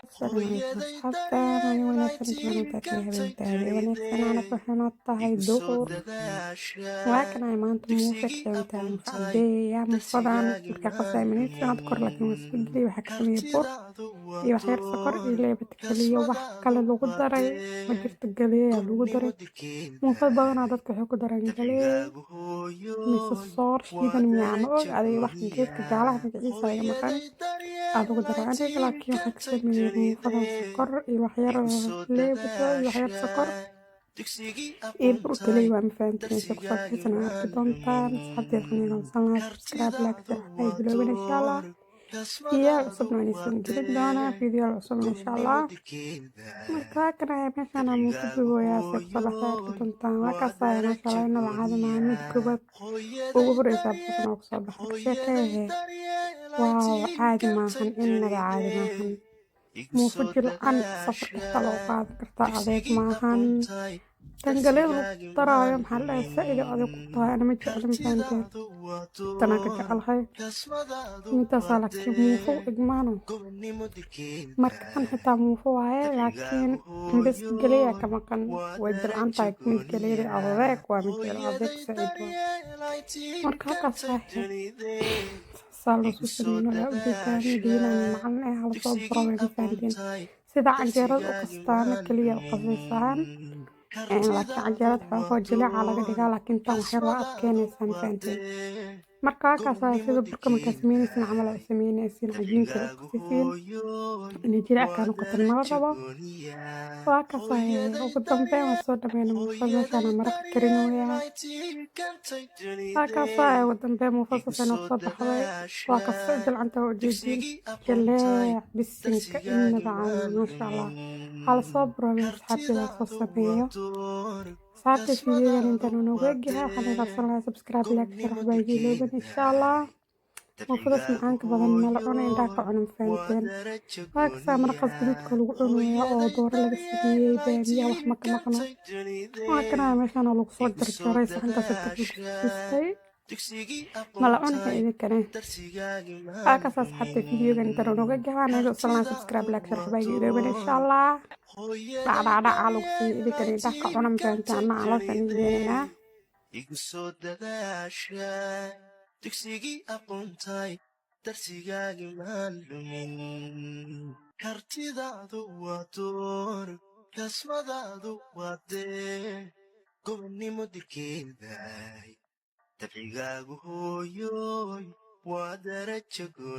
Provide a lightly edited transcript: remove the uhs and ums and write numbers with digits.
السلام عليكم أصحابتا maalin wanaagsan kulan wadaagay habeen wanaagsan ana waxaan tahay duhur waa kan ay maanta muufad keenta mufcadeeya mufadan marka qasayminid sanad kor laakiin wasbigli waxa ka sameeyay bur iyo wax yar sokor iyo leebad kaliya wax kale lagu daray ma jirto galeeya lagu daray muufad badanaa dadka waxay ku daraan galeey mise soor shiidan miyaan og adiga wax geedka jaalaha magaciisa laga maqan adugu daray aniga laakiin waxaa ka sameeyay muufadan sokor iyo wax yar leebada iyo wax yar sokor iyo bur kaliya waa mafahantiin si kusoo bixisana arki doontaan asxaabteed xaniigan sanaa subscribe like share ay biloobin insha allah fiidiyaal cusubna waan isin gelin doonaa fiidiyaal cusubna insha allah marka kan ayaa meeshaan muufad duboyaa si kusoo baxda arki doontaan waa kaasaya maasha allah inaba caadi maaha mid koobaad ugu horeysa buusan oo kusoo baxda ka sheekeehe waaw caadi maahan inaba caadi maahan muufad jilcan safar kasta loo qaadan kartaa adeeg maahan tangaleed lagu daraayo maxaa la dhahay faa'iido adeeg ku tahay ana ma jeclin fahanteen tanaa ka jecelahay midaasaa laakiin muufo igmaano marka kan xitaa muufo waaye laakiin bes galeeya ka maqan way jilcan tahay mid galeeda adeeg waa mid jecel adeeg faa'iido marka halkaas saalno suusanino la ujeedaan diinaan macalin ee hala soo baro way mafahanteen sida canjeerada u kastaana kaliya u qasaysaan laakiin canjeerada xoogoo jileeca laga dhigaa laakiin tan wax yar waa adkeynaysaa mafahanteen marka halkaas sida burka markaa sameynaysin camal ay sameynaysin cajiinkeeda u qasaysiin inay jileec kaa noqotan mala rabo waa kaas ugu dambeyn waan soo dhameyna muufad meeshaana maraqa karinoyaa waa kaas ugu dambeyn muufad saasayna kusoo baxday waa kas jilcanta waa ujeediin jaleec bisinka inaba caadi maasha allah hala soo baroobe asxaabteeda soo sameeyo صارت فيديو انت نوجهها وحنا وصلنا سبسكرايب لايك شير حبايبي لوبن ان شاء الله وفضل معاك بدل ما لعونا عندك عن فهمتين هاكسا مرقص جديد كل وعنا او دور لك سيدي بابيا وحمك مقنا وكنا مشان لو صدر جريس عند ستة ملعونك إذا كان هاكسا حتى فيديو انت نوجهها انا وصلنا سبسكرايب لايك شير حبايبي لوبن ان شاء الله dhacdhacdhac calugsi idi kani dhaka cunam fahantaana caloshan ideenayna igu soo dadaasha dugsigii aqoontay darsigaagi maan lumin kartidaadu waa door kasmadaadu waa deen gobonnimo dirkeeday dabcigaagu hooyoy waa darajo goon